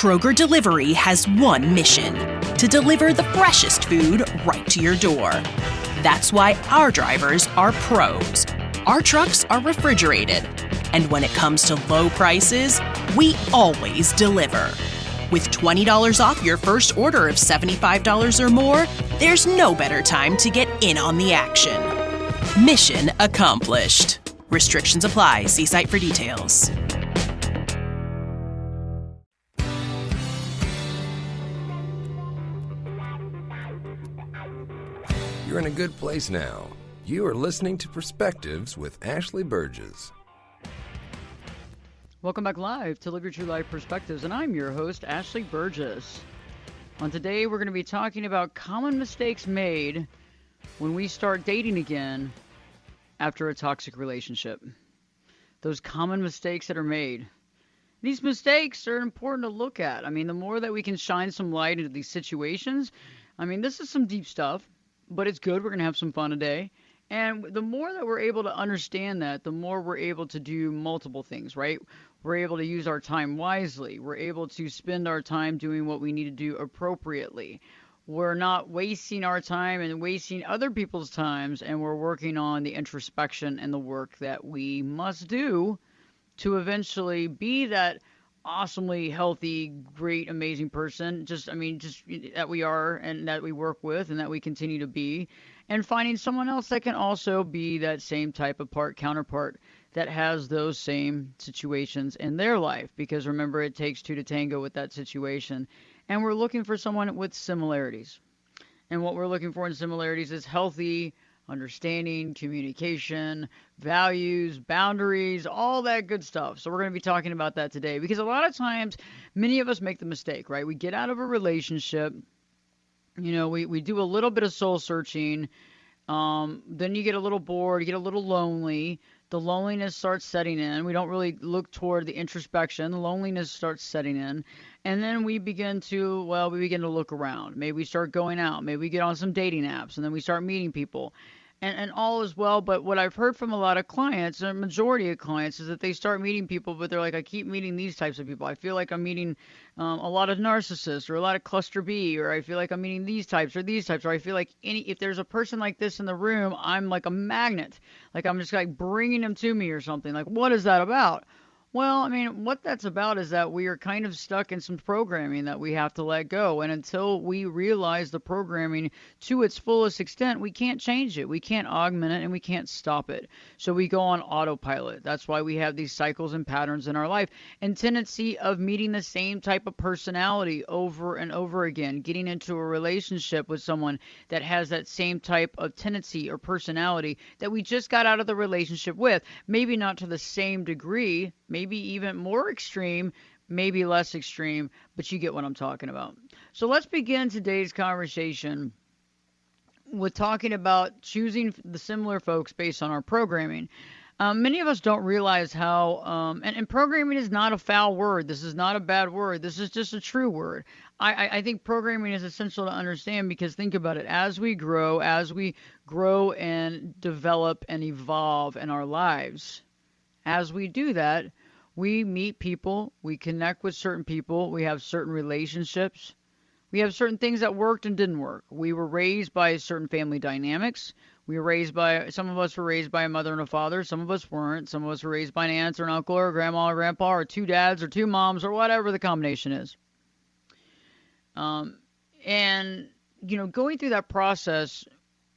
Kroger Delivery has one mission: to deliver the freshest food right to your door. That's why our drivers are pros. Our trucks are refrigerated. And when it comes to low prices, we always deliver. With $20 off your first order of $75 or more, there's no better time to get in on the action. Mission accomplished. Restrictions apply. See site for details. You're in a good place now. You are listening to Perspectives with Ashley Burgess. Welcome back live to Live Your True Life Perspectives, and I'm your host, Ashley Burgess. On today, we're going to be talking about common mistakes made when we start dating again after a toxic relationship. Those common mistakes that are made. These mistakes are important to look at. I mean, the more that we can shine some light into these situations, I mean, this is some deep stuff, but it's good. We're going to have some fun today. And the more that we're able to understand that, the more we're able to do multiple things, right? We're able to use our time wisely. We're able to spend our time doing what we need to do appropriately. We're not wasting our time and wasting other people's times, and we're working on the introspection and the work that we must do to eventually be that awesomely healthy, great, amazing person. Just that we are and that we work with and that we continue to be. And finding someone else that can also be that same type of counterpart that has those same situations in their life. Because remember, it takes two to tango with that situation. And we're looking for someone with similarities. And what we're looking for in similarities is healthy understanding, communication, values, boundaries, all that good stuff. So we're going to be talking about that today. Because a lot of times, many of us make the mistake, right? We get out of a relationship. You know, we do a little bit of soul searching. Then you get a little bored, you get a little lonely. The loneliness starts setting in. We don't really look toward the introspection. The loneliness starts setting in. And then we begin to look around. Maybe we start going out. Maybe we get on some dating apps, and then we start meeting people. And all is well, but what I've heard from a lot of clients, a majority of clients, is that they start meeting people, but they're like, I keep meeting these types of people. I feel like I'm meeting a lot of narcissists or a lot of cluster B, or I feel like I'm meeting these types, or I feel like if there's a person like this in the room, I'm like a magnet. Like I'm just like bringing them to me or something. Like, what is that about? Well, I mean, what that's about is that we are kind of stuck in some programming that we have to let go. And until we realize the programming to its fullest extent, we can't change it. We can't augment it, and we can't stop it. So we go on autopilot. That's why we have these cycles and patterns in our life and tendency of meeting the same type of personality over and over again, getting into a relationship with someone that has that same type of tendency or personality that we just got out of the relationship with. Maybe not to the same degree, maybe even more extreme, maybe less extreme, but you get what I'm talking about. So let's begin today's conversation with talking about choosing the similar folks based on our programming. Many of us don't realize how, and programming is not a foul word. This is not a bad word. This is just a true word. I think programming is essential to understand because think about it. As we grow and develop and evolve in our lives, as we do that, we meet people, we connect with certain people, we have certain relationships, we have certain things that worked and didn't work. We were raised by certain family dynamics. Some of us were raised by a mother and a father, some of us weren't. Some of us were raised by an aunt or an uncle or a grandma or grandpa or two dads or two moms or whatever the combination is. And, going through that process,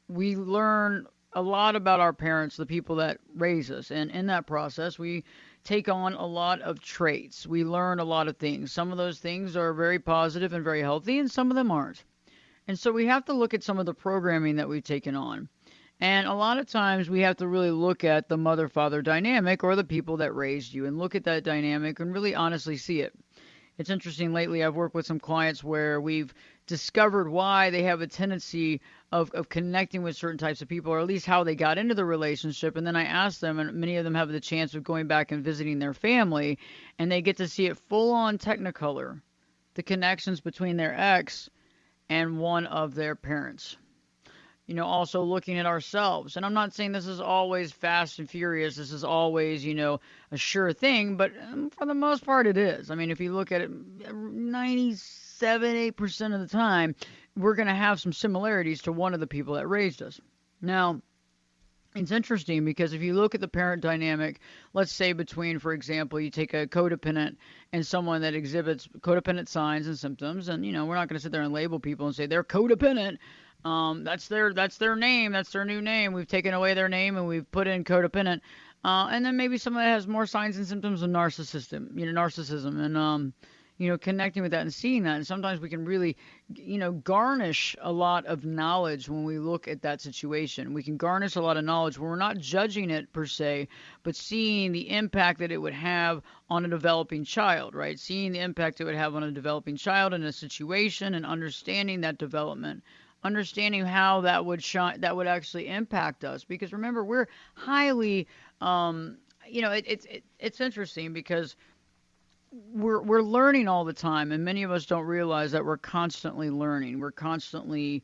we learn a lot about our parents, the people that raise us. And in that process, we take on a lot of traits. We learn a lot of things. Some of those things are very positive and very healthy, and some of them aren't. And so we have to look at some of the programming that we've taken on. And a lot of times we have to really look at the mother-father dynamic or the people that raised you and look at that dynamic and really honestly see it. It's interesting lately, I've worked with some clients where we've discovered why they have a tendency of connecting with certain types of people, or at least how they got into the relationship. And then I ask them, and many of them have the chance of going back and visiting their family, and they get to see it full on technicolor, the connections between their ex and one of their parents. Also looking at ourselves. And I'm not saying this is always fast and furious. This is always, a sure thing, but for the most part, it is. I mean, if you look at it, 97, 8% of the time, we're going to have some similarities to one of the people that raised us. Now, it's interesting because if you look at the parent dynamic, let's say between, for example, you take a codependent and someone that exhibits codependent signs and symptoms, and we're not going to sit there and label people and say they're codependent. That's their name. That's their new name. We've taken away their name and we've put in codependent. And then maybe someone that has more signs and symptoms of narcissism, and connecting with that and seeing that. And sometimes we can really, garnish a lot of knowledge when we look at that situation. We can garnish a lot of knowledge when we're not judging it per se, but seeing the impact that it would have on a developing child, right? Seeing the impact it would have on a developing child in a situation and understanding that development. Understanding how that would actually impact us, because remember, we're highly, it's interesting because we're learning all the time, and many of us don't realize that we're constantly learning. We're constantly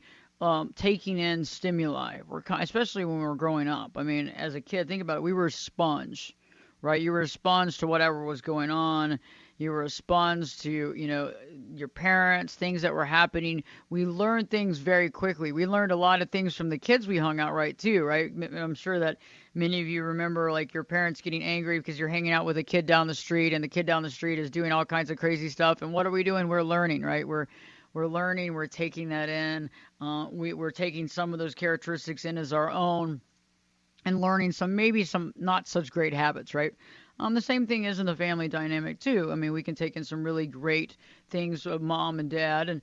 taking in stimuli. Especially when we're growing up. I mean, as a kid, think about it. We were a sponge, right? You were a sponge to whatever was going on. You were a sponge to, your parents, things that were happening. We learned things very quickly. We learned a lot of things from the kids we hung out right too, right? I'm sure that many of you remember like your parents getting angry because you're hanging out with a kid down the street and the kid down the street is doing all kinds of crazy stuff. And what are we doing? We're learning, right? We're learning. We're taking that in. We're taking some of those characteristics in as our own and learning maybe some not such great habits, right? The same thing is in the family dynamic too. I mean, we can take in some really great things of mom and dad and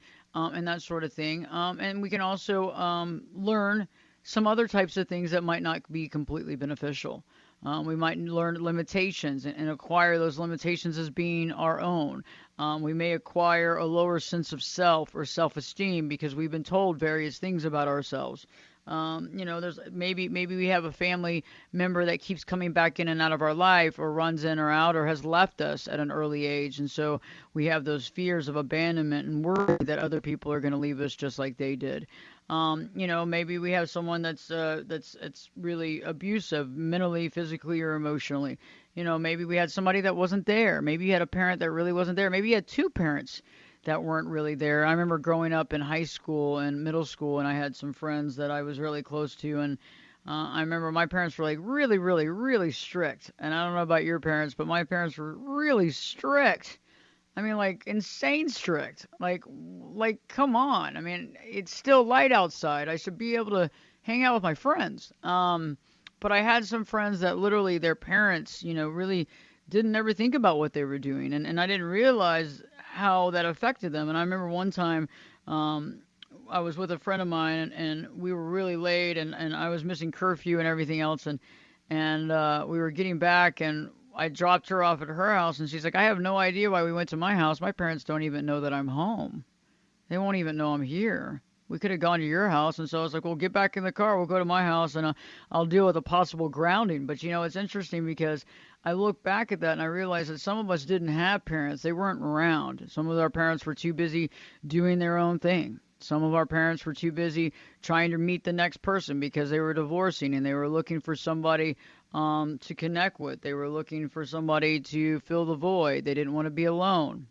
that sort of thing. And we can also learn some other types of things that might not be completely beneficial. We might learn limitations and acquire those limitations as being our own. We may acquire a lower sense of self or self-esteem because we've been told various things about ourselves. There's maybe we have a family member that keeps coming back in and out of our life or runs in or out or has left us at an early age. And so we have those fears of abandonment and worry that other people are going to leave us just like they did. Maybe we have someone that's really abusive mentally, physically, or emotionally. Maybe we had somebody that wasn't there. Maybe you had a parent that really wasn't there. Maybe you had two parents that weren't really there. I remember growing up in high school and middle school, and I had some friends that I was really close to, and I remember my parents were like really, really, really strict. And I don't know about your parents, but my parents were really strict. I mean, like insane strict. Like, come on. I mean, it's still light outside. I should be able to hang out with my friends. But I had some friends that literally their parents, really didn't ever think about what they were doing, and I didn't realize how that affected them. And I remember one time I was with a friend of mine and we were really late and I was missing curfew and everything else, and we were getting back and I dropped her off at her house and she's like, I have no idea why we went to my house. My parents don't even know that I'm home. They won't even know I'm here. We could have gone to your house. And so I was like, well, get back in the car. We'll go to my house and I'll deal with a possible grounding. But, it's interesting because I look back at that and I realize that some of us didn't have parents. They weren't around. Some of our parents were too busy doing their own thing. Some of our parents were too busy trying to meet the next person because they were divorcing and they were looking for somebody to connect with. They were looking for somebody to fill the void. They didn't want to be alone.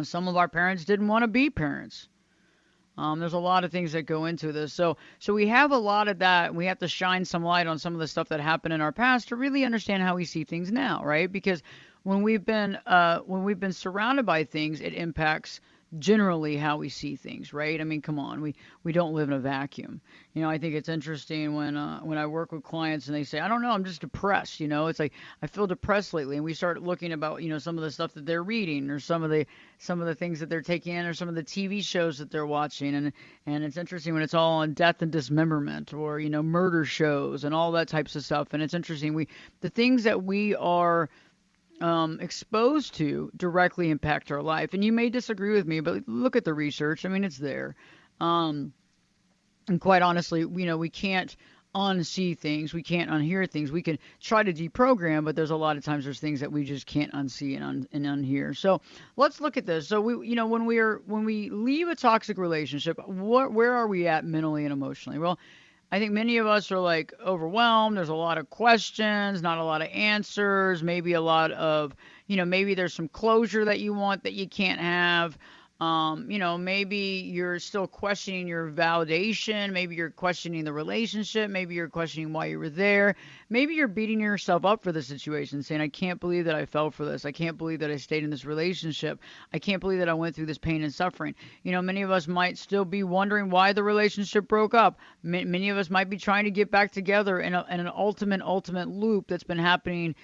Some of our parents didn't want to be parents. There's a lot of things that go into this. So we have a lot of that. We have to shine some light on some of the stuff that happened in our past to really understand how we see things now, right? Because when we've been surrounded by things, it impacts generally how we see things, right? I mean, come on, we don't live in a vacuum. I think it's interesting when I work with clients and they say, I don't know, I'm just depressed. It's like I feel depressed lately, and we start looking about some of the stuff that they're reading or some of the things that they're taking in or some of the TV shows that they're watching, and it's interesting when it's all on death and dismemberment or murder shows and all that types of stuff. And it's interesting the things that we are exposed to directly impact our life. And you may disagree with me, but look at the research. I mean, it's there. And quite honestly, we can't unsee things. We can't unhear things. We can try to deprogram, but there's a lot of times there's things that we just can't unsee and unhear. So let's look at this. So when we leave a toxic relationship, where are we at mentally and emotionally? Well, I think many of us are like overwhelmed. There's a lot of questions, not a lot of answers, maybe a lot of, maybe there's some closure that you want that you can't have. Maybe you're still questioning your validation. Maybe you're questioning the relationship. Maybe you're questioning why you were there. Maybe you're beating yourself up for the situation, saying, I can't believe that I fell for this. I can't believe that I stayed in this relationship. I can't believe that I went through this pain and suffering. Many of us might still be wondering why the relationship broke up. Many of us might be trying to get back together in an ultimate loop that's been happening,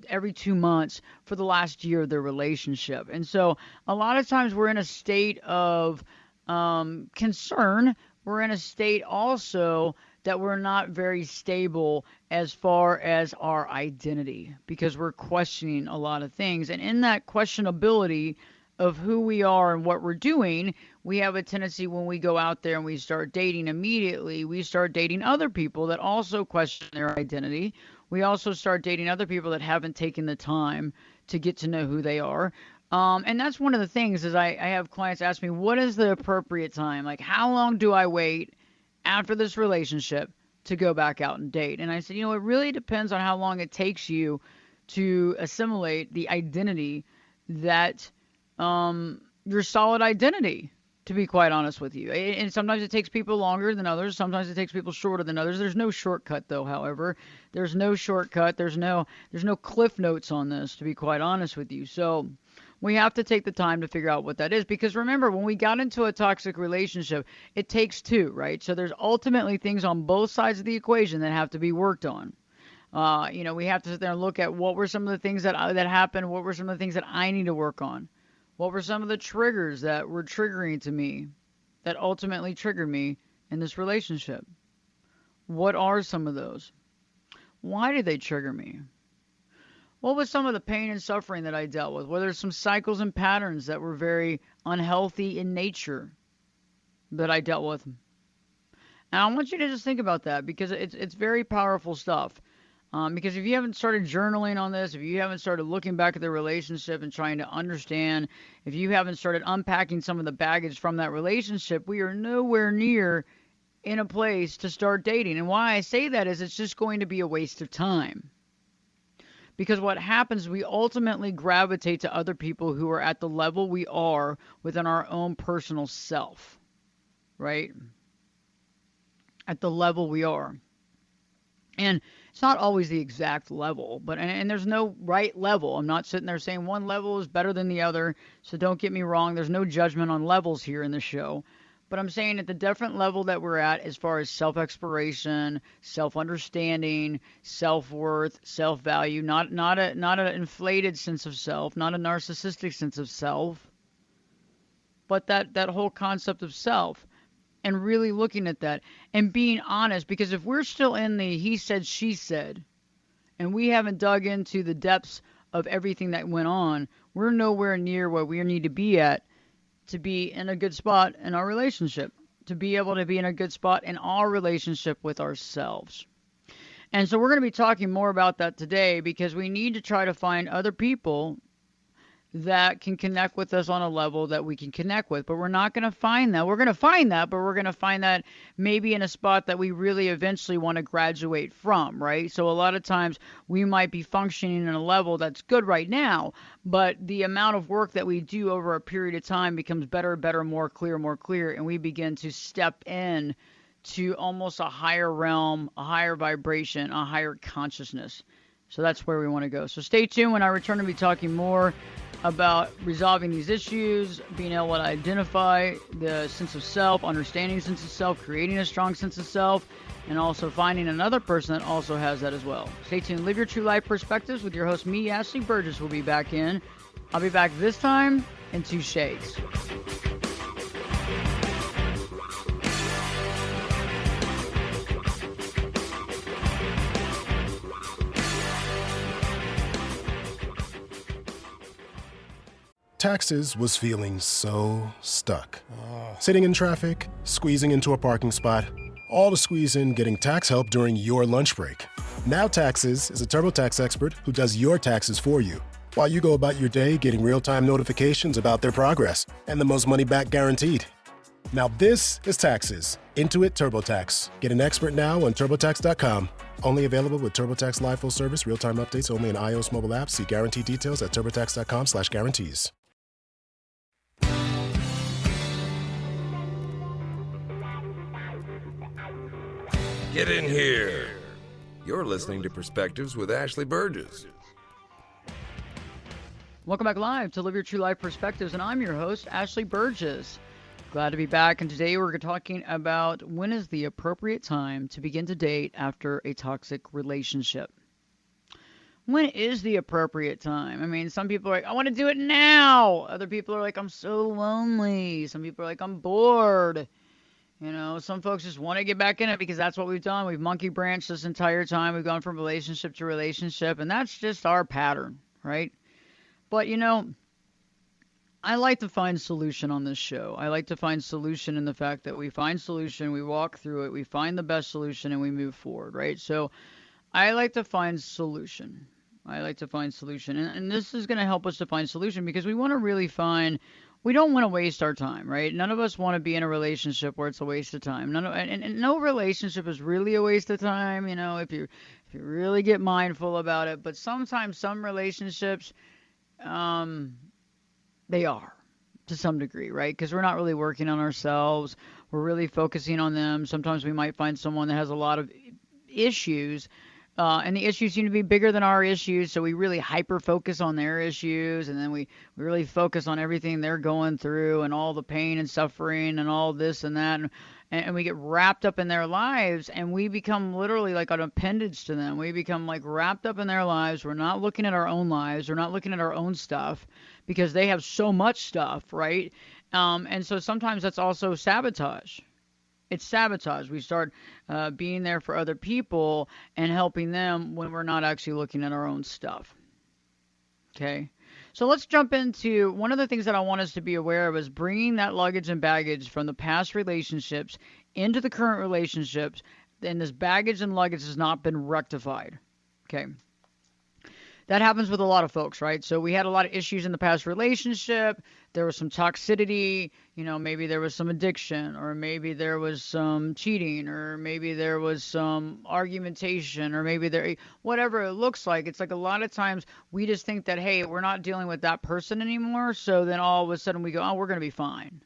every 2 months for the last year of their relationship. And so a lot of times we're in a state of concern. We're in a state also that we're not very stable as far as our identity, because we're questioning a lot of things. And in that questionability of who we are and what we're doing, we have a tendency when we go out there and we start dating immediately, we start dating other people that also question their identity. We also start dating other people that haven't taken the time to get to know who they are. And that's one of the things is I have clients ask me, what is the appropriate time? Like, how long do I wait after this relationship to go back out and date? And I said, it really depends on how long it takes you to assimilate the identity that, your solid identity, to be quite honest with you. And sometimes it takes people longer than others. Sometimes it takes people shorter than others. There's no shortcut though, however. There's no shortcut. There's no cliff notes on this, to be quite honest with you. So we have to take the time to figure out what that is, because remember, when we got into a toxic relationship, it takes two, right? So there's ultimately things on both sides of the equation that have to be worked on. We have to sit there and look at what were some of the things that happened. What were some of the things that I need to work on? What were some of the triggers that were triggering to me, that ultimately triggered me in this relationship? What are some of those? Why did they trigger me? What was some of the pain and suffering that I dealt with? Were there some cycles and patterns that were very unhealthy in nature that I dealt with? And I want you to just think about that, because it's very powerful stuff. Because if you haven't started journaling on this, if you haven't started looking back at the relationship and trying to understand, if you haven't started unpacking some of the baggage from that relationship, we are nowhere near in a place to start dating. And why I say that is it's just going to be a waste of time. Because what happens, we ultimately gravitate to other people who are at the level we are within our own personal self, right? At the level we are. And it's not always the exact level, but and there's no right level. I'm not sitting there saying one level is better than the other, so don't get me wrong. There's no judgment on levels here in the show. But I'm saying at the different level that we're at as far as self-exploration, self-understanding, self-worth, self-value, not an inflated sense of self, not a narcissistic sense of self, but that whole concept of self, and really looking at that and being honest. Because if we're still in the he said, she said, and we haven't dug into the depths of everything that went on, we're nowhere near where we need to be at to be in a good spot in our relationship, to be able to be in a good spot in our relationship with ourselves. And so we're going to be talking more about that today, because we need to try to find other people that can connect with us on a level that we can connect with. But we're not going to find that. We're going to find that, but we're going to find that maybe in a spot that we really eventually want to graduate from, right? So a lot of times we might be functioning in a level that's good right now, but the amount of work that we do over a period of time becomes better, more clear, and we begin to step in to almost a higher realm, a higher vibration, a higher consciousness. So that's where we want to go. So stay tuned. When I return, to be talking more about resolving these issues, being able to identify the sense of self, understanding sense of self, creating a strong sense of self, and also finding another person that also has that as well. Stay tuned. Live your true life perspectives with your host, me, Ashley Burgess, will be back in. I'll be back this time in 2 shades. Taxes was feeling so stuck. Sitting in traffic, squeezing into a parking spot, all to squeeze in getting tax help during your lunch break. Now Taxes is a TurboTax expert who does your taxes for you, while you go about your day getting real-time notifications about their progress and the most money back guaranteed. Now this is Taxes. Intuit TurboTax. Get an expert now on TurboTax.com. Only available with TurboTax Live Full Service. Real-time updates only in iOS mobile apps. See guarantee details at TurboTax.com/guarantees. Get in here. You're listening to Perspectives with Ashley Burgess. Welcome back live to Live Your True Life Perspectives, and I'm your host, Ashley Burgess. Glad to be back, and today we're talking about when is the appropriate time to begin to date after a toxic relationship. When is the appropriate time? I mean, some people are like, I want to do it now. Other people are like, I'm so lonely. Some people are like, I'm bored. You know, some folks just want to get back in it because that's what we've done. We've monkey branched this entire time. We've gone from relationship to relationship, and that's just our pattern, right? But, you know, I like to find solution on this show. I like to find solution in the fact that we find solution, we walk through it, we find the best solution, and we move forward, right? So I like to find solution. And this is going to help us to find solution because we want to really find. We don't want to waste our time, right? None of us want to be in a relationship where it's a waste of time. And no relationship is really a waste of time, you know, if you really get mindful about it. But sometimes some relationships, they are to some degree, right? Because we're not really working on ourselves. We're really focusing on them. Sometimes we might find someone that has a lot of issues. And the issues seem to be bigger than our issues, so we really hyper-focus on their issues, and then we really focus on everything they're going through and all the pain and suffering and all this and that, and we get wrapped up in their lives, and we become literally like an appendage to them. We become like wrapped up in their lives. We're not looking at our own lives. We're not looking at our own stuff because they have so much stuff, right? And so sometimes that's also sabotage. It's sabotage. We start being there for other people and helping them when we're not actually looking at our own stuff. Okay? So let's jump into one of the things that I want us to be aware of is bringing that luggage and baggage from the past relationships into the current relationships, and this baggage and luggage has not been rectified. Okay? That happens with a lot of folks, right? So we had a lot of issues in the past relationship. There was some toxicity, you know, maybe there was some addiction, or maybe there was some cheating, or maybe there was some argumentation, or maybe whatever it looks like. It's like a lot of times we just think that, hey, we're not dealing with that person anymore. So then all of a sudden we go, oh, we're going to be fine.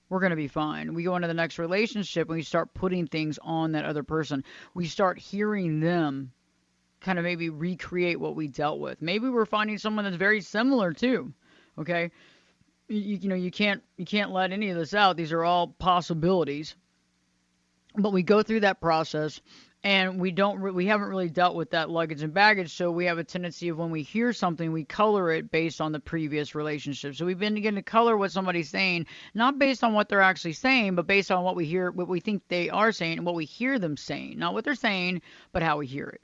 We're going to be fine. We go into the next relationship and we start putting things on that other person. We start hearing them kind of maybe recreate what we dealt with. Maybe we're finding someone that's very similar too. Okay. You know, you can't let any of this out. These are all possibilities, but we go through that process and we haven't really dealt with that luggage and baggage. So we have a tendency of when we hear something, we color it based on the previous relationship. So we've been beginning to color what somebody's saying, not based on what they're actually saying, but based on what we hear, what we think they are saying and what we hear them saying, not what they're saying, but how we hear it.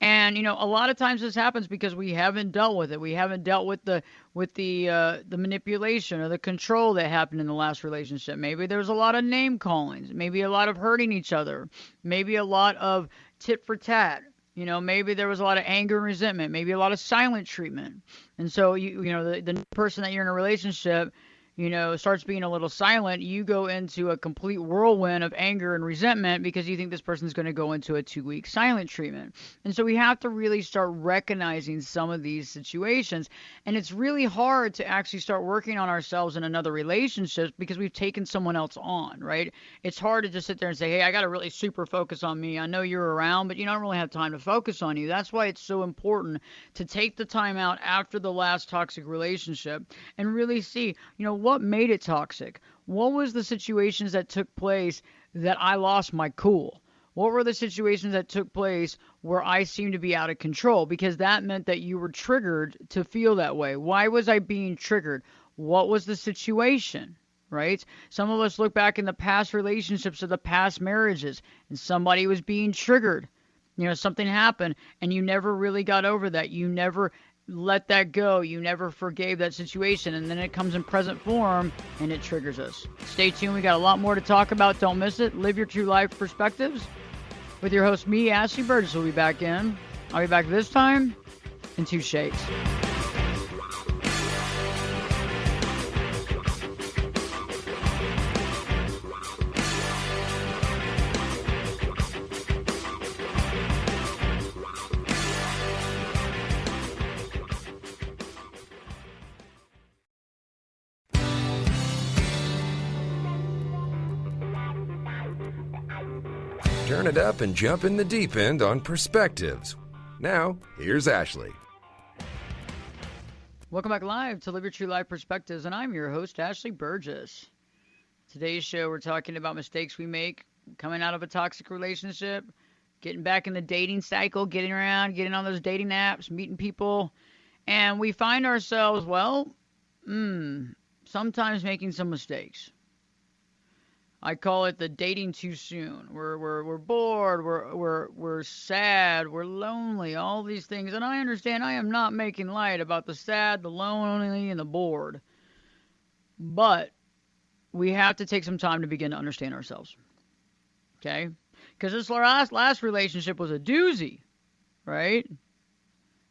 And, you know, a lot of times this happens because we haven't dealt with it. We haven't dealt with the manipulation or the control that happened in the last relationship. Maybe there was a lot of name callings, maybe a lot of hurting each other, maybe a lot of tit for tat. You know, maybe there was a lot of anger and resentment, maybe a lot of silent treatment. And so, you know, the person that you're in a relationship, you know, starts being a little silent, you go into a complete whirlwind of anger and resentment because you think this person's going to go into a 2-week silent treatment. And so we have to really start recognizing some of these situations. And it's really hard to actually start working on ourselves in another relationship because we've taken someone else on, right? It's hard to just sit there and say, hey, I got to really super focus on me. I know you're around, but you don't really have time to focus on you. That's why it's so important to take the time out after the last toxic relationship and really see, you know, what made it toxic? What was the situations that took place that I lost my cool? What were the situations that took place where I seemed to be out of control? Because that meant that you were triggered to feel that way. Why was I being triggered? What was the situation? Right? Some of us look back in the past relationships or the past marriages and somebody was being triggered. You know, something happened and you never really got over that. You never let that go. You never forgave that situation, and then it comes in present form and it triggers us. Stay tuned. We got a lot more to talk about. Don't miss it. Live your true life perspectives with your host, me, Ashley Burgess, will be back in. I'll be back this time in 2 shakes. Turn it up and jump in the deep end on Perspectives. Now, here's Ashley. Welcome back live to Live Your True Life Perspectives, and I'm your host, Ashley Burgess. Today's show, we're talking about mistakes we make coming out of a toxic relationship, getting back in the dating cycle, getting around, getting on those dating apps, meeting people, and we find ourselves, sometimes making some mistakes. I call it the dating too soon. We're bored, we're sad, we're lonely, all these things. And I understand I am not making light about the sad, the lonely, and the bored. But we have to take some time to begin to understand ourselves. Okay? Because this last relationship was a doozy, right?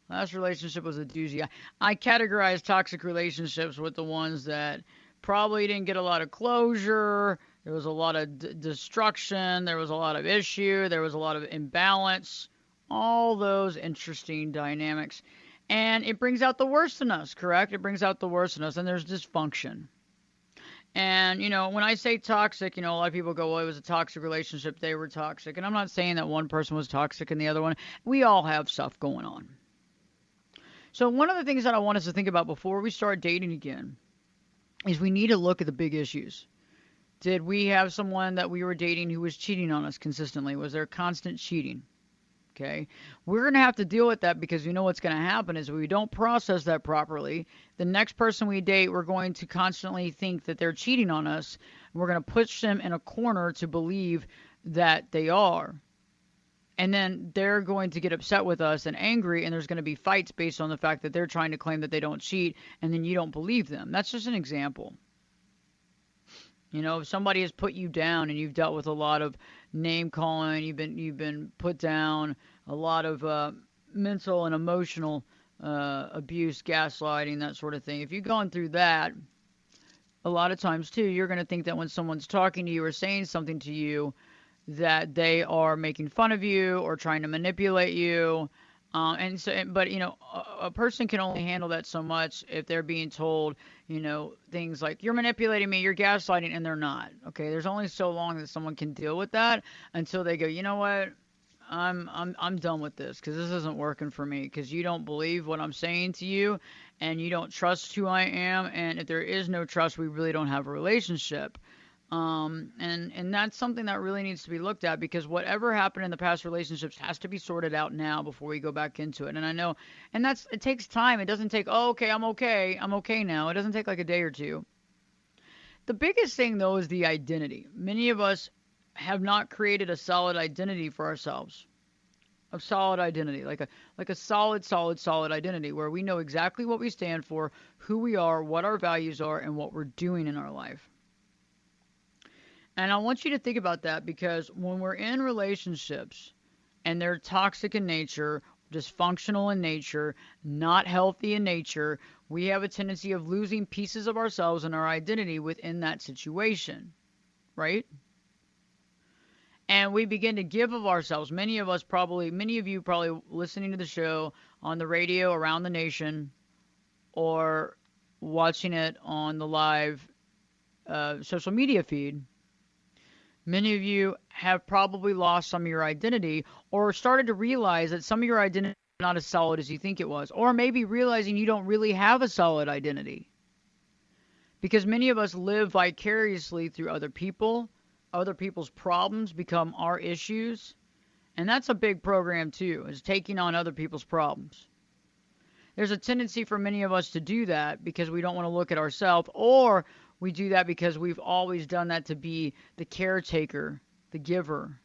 Last relationship was a doozy. I categorize toxic relationships with the ones that probably didn't get a lot of closure. There was a lot of destruction. There was a lot of issue. There was a lot of imbalance. All those interesting dynamics. And it brings out the worst in us, correct? It brings out the worst in us. And there's dysfunction. And, when I say toxic, a lot of people go, well, it was a toxic relationship. They were toxic. And I'm not saying that one person was toxic and the other one. We all have stuff going on. So one of the things that I want us to think about before we start dating again is we need to look at the big issues. Did we have someone that we were dating who was cheating on us consistently? Was there constant cheating? Okay. We're going to have to deal with that because you know what's going to happen is if we don't process that properly, the next person we date, we're going to constantly think that they're cheating on us. And we're going to push them in a corner to believe that they are. And then they're going to get upset with us and angry, and there's going to be fights based on the fact that they're trying to claim that they don't cheat, and then you don't believe them. That's just an example. If somebody has put you down and you've dealt with a lot of name calling, you've been put down, a lot of mental and emotional abuse, gaslighting, that sort of thing. If you've gone through that, a lot of times too, you're going to think that when someone's talking to you or saying something to you, that they are making fun of you or trying to manipulate you. A person can only handle that so much if they're being told, things like you're manipulating me, you're gaslighting, and they're not. Okay, there's only so long that someone can deal with that until they go, you know what, I'm done with this because this isn't working for me because you don't believe what I'm saying to you and you don't trust who I am, and if there is no trust, we really don't have a relationship. And that's something that really needs to be looked at because whatever happened in the past relationships has to be sorted out now before we go back into it. And I know, and it takes time. It doesn't take, I'm okay now. It doesn't take like a day or two. The biggest thing though is the identity. Many of us have not created a solid identity for ourselves. A solid identity, like a solid identity where we know exactly what we stand for, who we are, what our values are, and what we're doing in our life. And I want you to think about that because when we're in relationships and they're toxic in nature, dysfunctional in nature, not healthy in nature, we have a tendency of losing pieces of ourselves and our identity within that situation, right? And we begin to give of ourselves. Many of you probably listening to the show on the radio around the nation or watching it on the live social media feed. Many of you have probably lost some of your identity or started to realize that some of your identity is not as solid as you think it was, or maybe realizing you don't really have a solid identity. Because many of us live vicariously through other people. Other people's problems become our issues. And that's a big program too, is taking on other people's problems. There's a tendency for many of us to do that because we don't want to look at ourselves, or we do that because we've always done that to be the caretaker, the giver,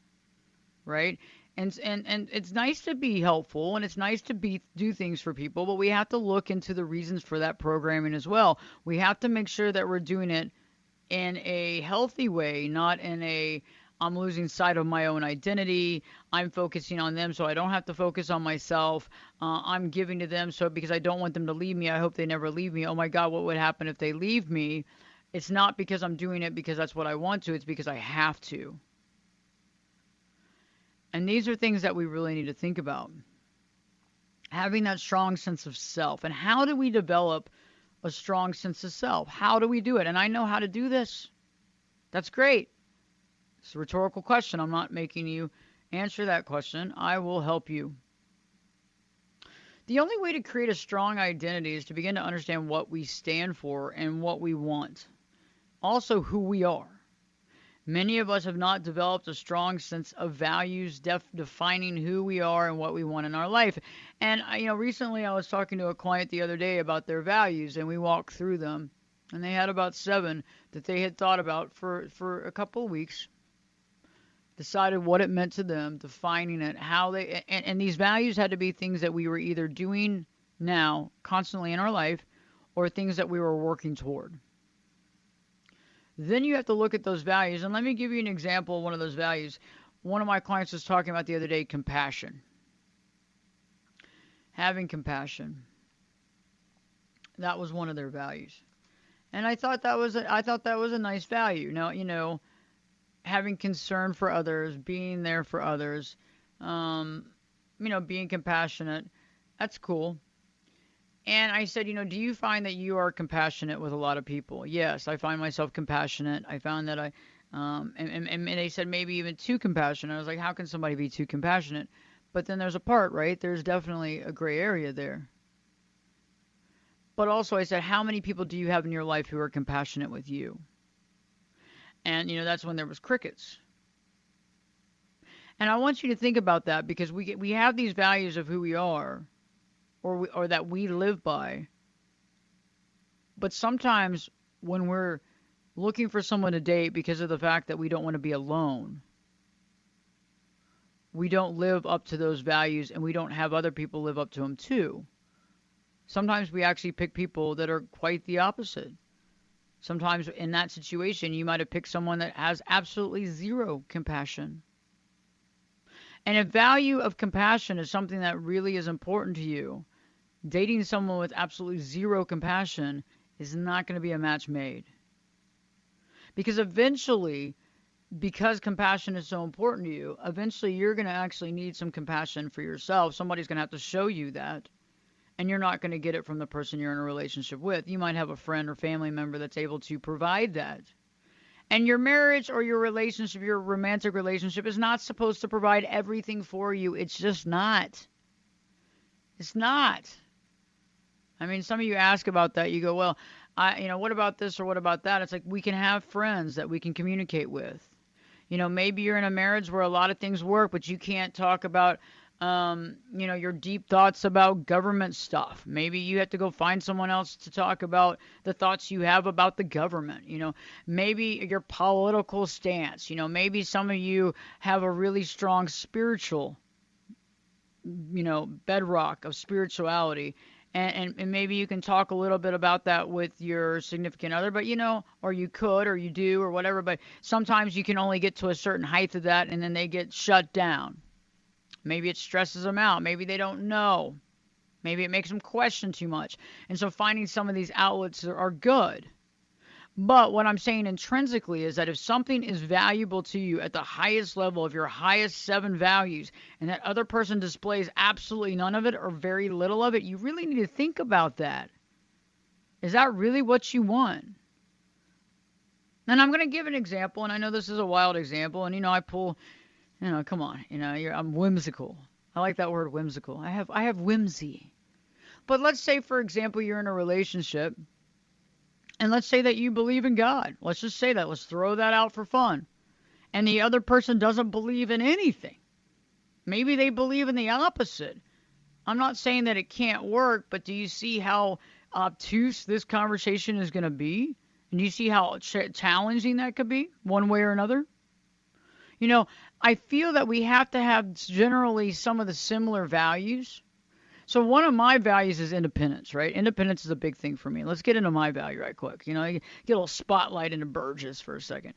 right? And it's nice to be helpful and it's nice to do things for people, but we have to look into the reasons for that programming as well. We have to make sure that we're doing it in a healthy way, not in a I'm losing sight of my own identity. I'm focusing on them so I don't have to focus on myself. I'm giving to them so because I don't want them to leave me. I hope they never leave me. Oh my God, what would happen if they leave me? It's not because I'm doing it because that's what I want to. It's because I have to. And these are things that we really need to think about. Having that strong sense of self. And how do we develop a strong sense of self? How do we do it? And I know how to do this. That's great. It's a rhetorical question. I'm not making you answer that question. I will help you. The only way to create a strong identity is to begin to understand what we stand for and what we want. Also, who we are. Many of us have not developed a strong sense of values, defining who we are and what we want in our life. And, recently I was talking to a client the other day about their values, and we walked through them. And they had about 7 that they had thought about for a couple of weeks. Decided what it meant to them, defining it, how they, and these values had to be things that we were either doing now, constantly in our life, or things that we were working toward. Then you have to look at those values. And let me give you an example of one of those values. One of my clients was talking about the other day, compassion. Having compassion. That was one of their values. And I thought that was a nice value. Now, having concern for others, being there for others, being compassionate, that's cool. And I said, do you find that you are compassionate with a lot of people? Yes, I find myself compassionate. I found that and they said maybe even too compassionate. I was like, how can somebody be too compassionate? But then there's a part, right? There's definitely a gray area there. But also I said, how many people do you have in your life who are compassionate with you? And, that's when there was crickets. And I want you to think about that because we have these values of who we are or that we live by. But sometimes when we're looking for someone to date because of the fact that we don't want to be alone, we don't live up to those values and we don't have other people live up to them too. Sometimes we actually pick people that are quite the opposite. Sometimes in that situation, you might have picked someone that has absolutely zero compassion. And if value of compassion is something that really is important to you, dating someone with absolutely zero compassion is not going to be a match made. Because eventually, because compassion is so important to you, eventually you're going to actually need some compassion for yourself. Somebody's going to have to show you that. And you're not going to get it from the person you're in a relationship with. You might have a friend or family member that's able to provide that. And your marriage or your relationship, your romantic relationship, is not supposed to provide everything for you. It's just not. It's not. I mean, some of you ask about that. You go, well, what about this or what about that? It's like we can have friends that we can communicate with. Maybe you're in a marriage where a lot of things work, but you can't talk about your deep thoughts about government stuff. Maybe you have to go find someone else to talk about the thoughts you have about the government. Maybe your political stance. Maybe some of you have a really strong spiritual, bedrock of spirituality. And maybe you can talk a little bit about that with your significant other, but or you could, or you do, or whatever. But sometimes you can only get to a certain height of that, and then they get shut down. Maybe it stresses them out. Maybe they don't know. Maybe it makes them question too much. And so finding some of these outlets are good. But what I'm saying intrinsically is that if something is valuable to you at the highest level of your highest 7 values, and that other person displays absolutely none of it or very little of it, you really need to think about that. Is that really what you want? And I'm going to give an example, and I know this is a wild example, and I pull... come on, I'm whimsical. I like that word, whimsical. I have whimsy. But let's say, for example, you're in a relationship, and let's say that you believe in God. Let's just say that. Let's throw that out for fun. And the other person doesn't believe in anything. Maybe they believe in the opposite. I'm not saying that it can't work, but do you see how obtuse this conversation is going to be? And do you see how challenging that could be, one way or another? I feel that we have to have generally some of the similar values. So one of my values is independence, right? Independence is a big thing for me. Let's get into my value right quick. Get a little spotlight into Burgess for a second.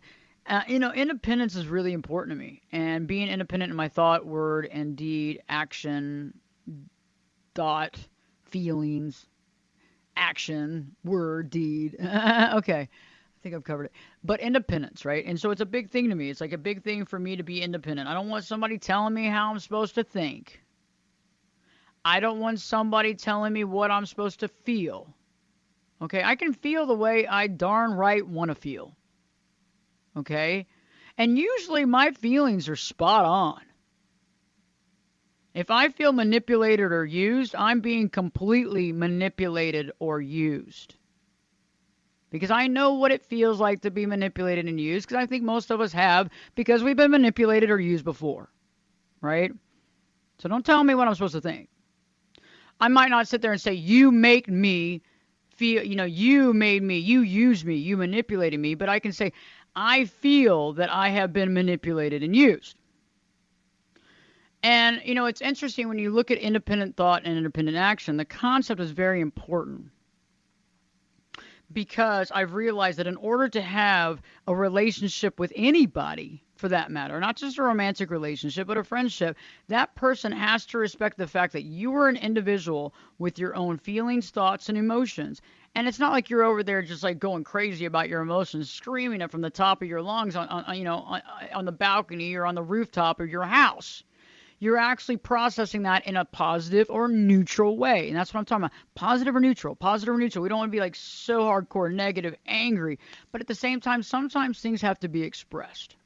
Independence is really important to me, and being independent in my thought, word, and deed, action, thought, feelings, action, word, deed. Okay. I think I've covered it. But independence, right? And so it's a big thing to me. It's like a big thing for me to be independent. I don't want somebody telling me how I'm supposed to think. I don't want somebody telling me what I'm supposed to feel. Okay? I can feel the way I darn right want to feel. Okay? And usually my feelings are spot on. If I feel manipulated or used, I'm being completely manipulated or used. Because I know what it feels like to be manipulated and used, because I think most of us have, because we've been manipulated or used before. Right? So don't tell me what I'm supposed to think. I might not sit there and say, you make me feel, you made me, you used me, you manipulated me, but I can say, I feel that I have been manipulated and used. And, it's interesting when you look at independent thought and independent action, the concept is very important. Because I've realized that in order to have a relationship with anybody, for that matter, not just a romantic relationship, but a friendship, that person has to respect the fact that you are an individual with your own feelings, thoughts, and emotions. And it's not like you're over there just like going crazy about your emotions, screaming it from the top of your lungs on the balcony or on the rooftop of your house. You're actually processing that in a positive or neutral way. And that's what I'm talking about. Positive or neutral. Positive or neutral. We don't want to be like so hardcore, negative, angry. But at the same time, sometimes things have to be expressed.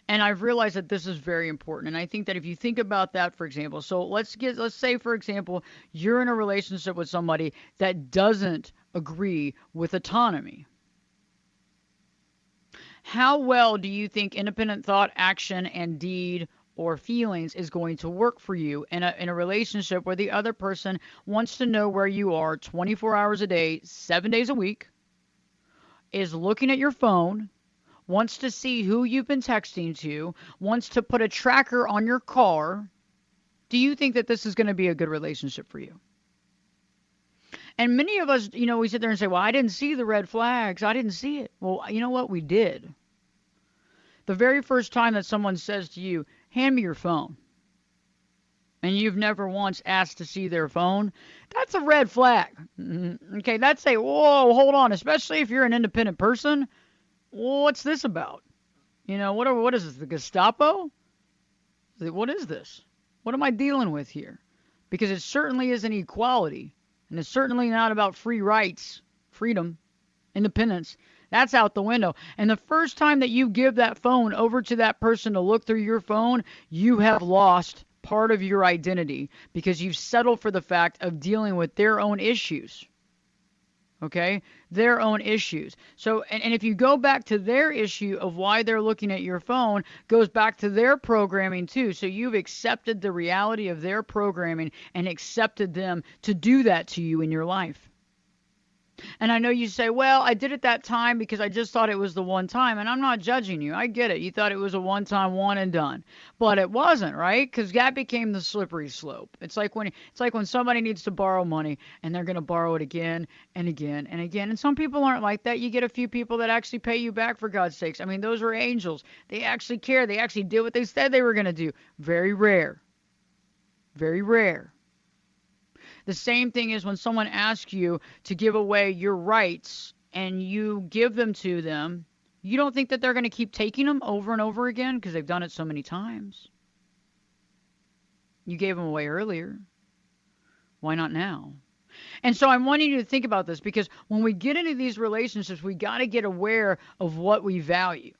And I've realized that this is very important. And I think that if you think about that, for example, so let's say, for example, you're in a relationship with somebody that doesn't agree with autonomy. How well do you think independent thought, action, and deed or feelings is going to work for you in a relationship where the other person wants to know where you are 24 hours a day, 7 days a week, is looking at your phone, wants to see who you've been texting to, wants to put a tracker on your car? Do you think that this is going to be a good relationship for you? And many of us, we sit there and say, well, I didn't see the red flags. I didn't see it. Well, you know what? We did. The very first time that someone says to you, hand me your phone, and you've never once asked to see their phone, that's a red flag. Okay, that's a, whoa, hold on, especially if you're an independent person. What's this about? What is this, the Gestapo? What is this? What am I dealing with here? Because it certainly isn't equality, and it's certainly not about free rights, freedom, independence. That's out the window. And the first time that you give that phone over to that person to look through your phone, you have lost part of your identity because you've settled for the fact of dealing with their own issues. Okay? Their own issues. So, and if you go back to their issue of why they're looking at your phone, goes back to their programming too. So you've accepted the reality of their programming and accepted them to do that to you in your life. And I know you say, well, I did it that time because I just thought it was the one time. And I'm not judging you. I get it. You thought it was a one-time, one and done. But it wasn't, right? Because that became the slippery slope. It's like when somebody needs to borrow money and they're going to borrow it again and again and again. And some people aren't like that. You get a few people that actually pay you back, for God's sakes. I mean, those are angels. They actually care. They actually did what they said they were going to do. Very rare. Very rare. The same thing is when someone asks you to give away your rights and you give them to them, you don't think that they're going to keep taking them over and over again because they've done it so many times. You gave them away earlier. Why not now? And so I'm wanting you to think about this because when we get into these relationships, we got to get aware of what we value.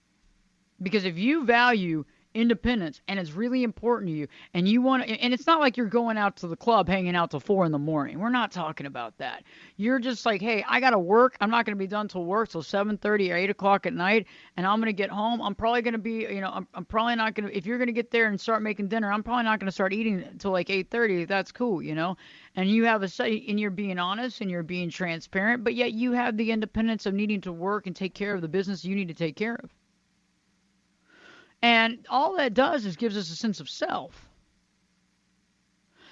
Because if you value independence and it's really important to you and you want to, and it's not like you're going out to the club hanging out till 4 a.m. We're not talking about that. You're just like, hey, I got to work. I'm not going to be done till work till 7:30 or 8 o'clock at night, and I'm going to get home. I'm probably going to be, I'm probably not going to, if you're going to get there and start making dinner, I'm probably not going to start eating until like 8:30. That's cool, and you have and you're being honest and you're being transparent, but yet you have the independence of needing to work and take care of the business you need to take care of. And all that does is gives us a sense of self.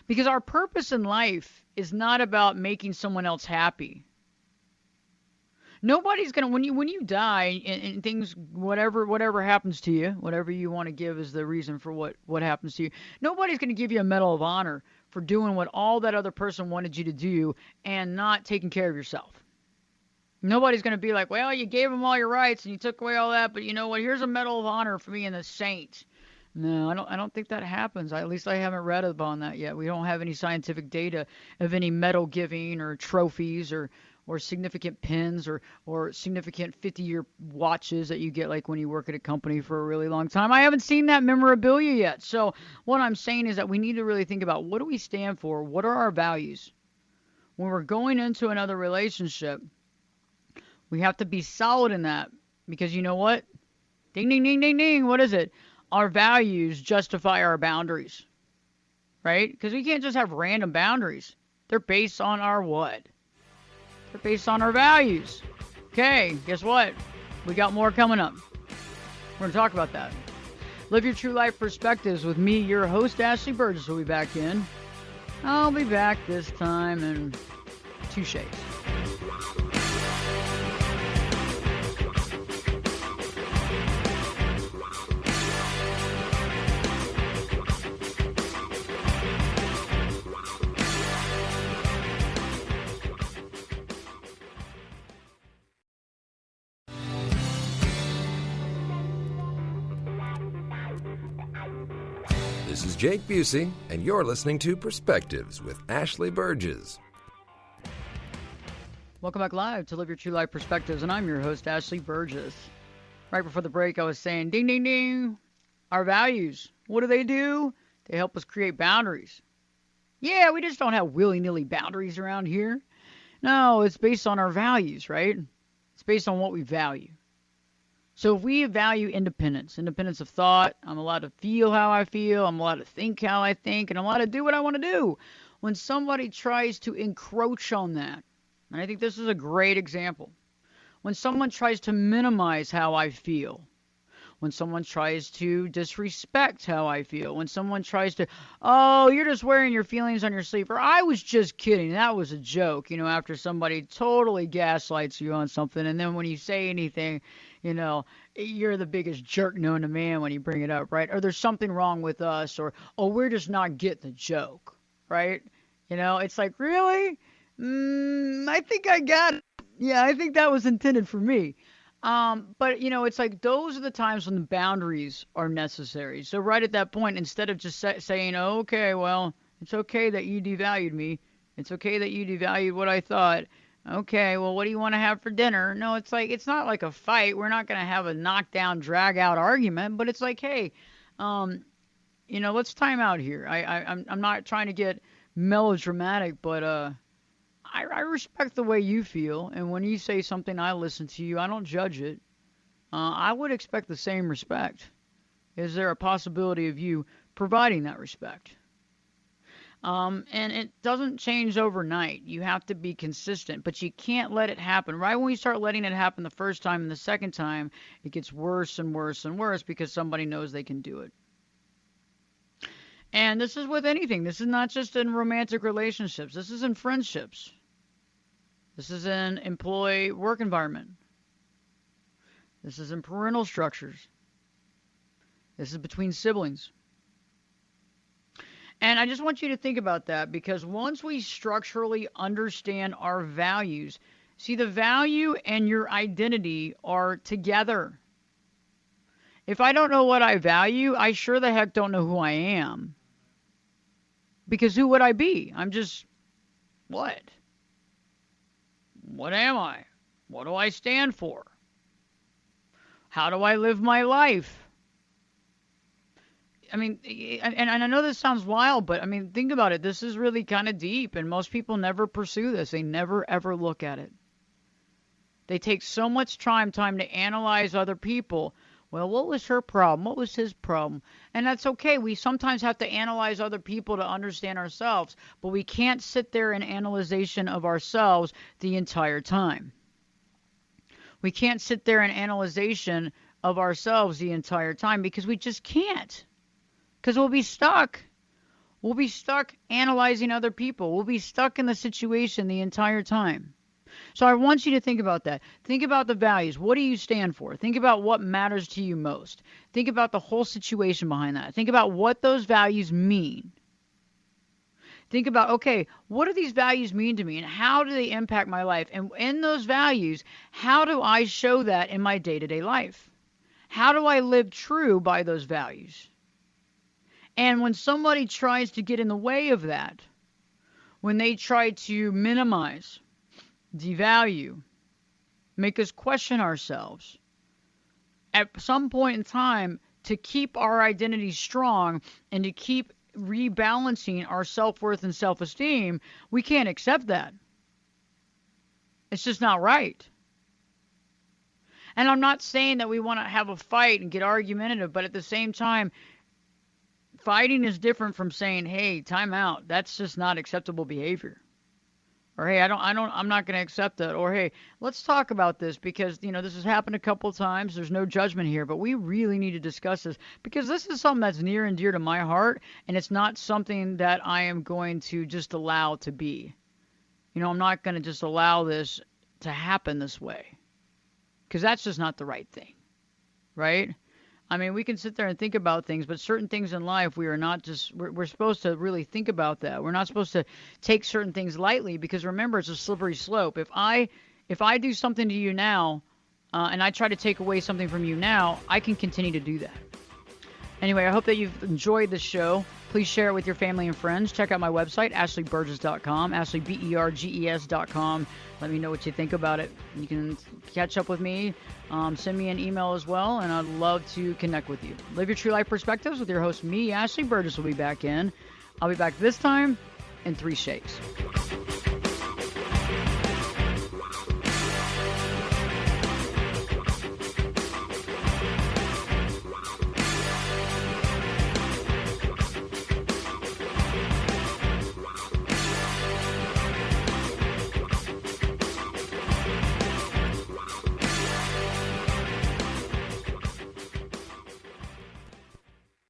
Because our purpose in life is not about making someone else happy. Nobody's gonna when you die and things whatever happens to you, whatever you want to give as the reason for what happens to you, nobody's gonna give you a medal of honor for doing what all that other person wanted you to do and not taking care of yourself. Nobody's going to be like, well, you gave them all your rights and you took away all that, but you know what? Here's a medal of honor for being a saint. No, I don't think that happens. At least I haven't read upon that yet. We don't have any scientific data of any medal giving or trophies or significant pins or significant 50-year watches that you get like when you work at a company for a really long time. I haven't seen that memorabilia yet. So what I'm saying is that we need to really think about, what do we stand for? What are our values? When we're going into another relationship, we have to be solid in that, because you know what? Ding, ding, ding, ding, ding. What is it? Our values justify our boundaries, right? Because we can't just have random boundaries. They're based on our what? They're based on our values. Okay, guess what? We got more coming up. We're going to talk about that. Live Your True Life Perspectives with me, your host, Ashley Burgess, will be back in. I'll be back this time in 2 shades. This is Jake Busey, and you're listening to Perspectives with Ashley Burgess. Welcome back live to Live Your True Life Perspectives, and I'm your host, Ashley Burgess. Right before the break, I was saying, ding, ding, ding, our values. What do? They help us create boundaries. Yeah, we just don't have willy-nilly boundaries around here. No, it's based on our values, right? It's based on what we value. So if we value independence of thought, I'm allowed to feel how I feel, I'm allowed to think how I think, and I'm allowed to do what I want to do. When somebody tries to encroach on that, and I think this is a great example, when someone tries to minimize how I feel, when someone tries to disrespect how I feel, when someone tries to, oh, you're just wearing your feelings on your sleeve, or I was just kidding, that was a joke, after somebody totally gaslights you on something, and then when you say anything, you're the biggest jerk known to man when you bring it up, right? Or there's something wrong with us, or, oh, we're just not getting the joke, right? It's like, really? I think I got it. Yeah, I think that was intended for me. But, it's like those are the times when the boundaries are necessary. So right at that point, instead of just saying, oh, okay, well, it's okay that you devalued me. It's okay that you devalued what I thought. Okay, well, what do you want to have for dinner? No, it's like, it's not like a fight. We're not going to have a knockdown, drag out argument, but it's like, hey, let's time out here. I'm not trying to get melodramatic, but I respect the way you feel, and when you say something, I listen to you. I don't judge it. I would expect the same respect. Is there a possibility of you providing that respect? And it doesn't change overnight. You have to be consistent, but you can't let it happen. Right when you start letting it happen the first time and the second time, it gets worse and worse and worse because somebody knows they can do it. And this is with anything. This is not just in romantic relationships. This is in friendships. This is in employee work environment. This is in parental structures. This is between siblings. And I just want you to think about that, because once we structurally understand our values, see, the value and your identity are together. If I don't know what I value, I sure the heck don't know who I am. Because who would I be? I'm just, what? What am I? What do I stand for? How do I live my life? I mean, and I know this sounds wild, but I mean, think about it. This is really kind of deep, and most people never pursue this. They never, ever look at it. They take so much time to analyze other people. Well, what was her problem? What was his problem? And that's okay. We sometimes have to analyze other people to understand ourselves, but we can't sit there in analyzation of ourselves the entire time. We can't sit there in analyzation of ourselves the entire time, because we just can't. Because we'll be stuck. We'll be stuck analyzing other people. We'll be stuck in the situation the entire time. So I want you to think about that. Think about the values. What do you stand for? Think about what matters to you most. Think about the whole situation behind that. Think about what those values mean. Think about, okay, what do these values mean to me, and how do they impact my life? And in those values, how do I show that in my day-to-day life? How do I live true by those values? And when somebody tries to get in the way of that, when they try to minimize, devalue, make us question ourselves, at some point in time, to keep our identity strong and to keep rebalancing our self-worth and self-esteem, we can't accept that. It's just not right. And I'm not saying that we want to have a fight and get argumentative, but at the same time, fighting is different from saying, hey, time out. That's just not acceptable behavior. Or, hey, I'm not going to accept that. Or, hey, let's talk about this because, this has happened a couple of times. There's no judgment here, but we really need to discuss this because this is something that's near and dear to my heart, and it's not something that I am going to just allow to be. I'm not going to just allow this to happen this way because that's just not the right thing, right? I mean, we can sit there and think about things, but certain things in life, we're supposed to really think about that. We're not supposed to take certain things lightly because remember, it's a slippery slope. If I do something to you now, and I try to take away something from you now, I can continue to do that. Anyway, I hope that you've enjoyed this show. Please share it with your family and friends. Check out my website, ashleyburgess.com, ashleyberges.com. Let me know what you think about it. You can catch up with me, send me an email as well, and I'd love to connect with you. Live Your True Life Perspectives with your host, me, Ashley Burgess, will be back in. I'll be back this time in 3 shakes.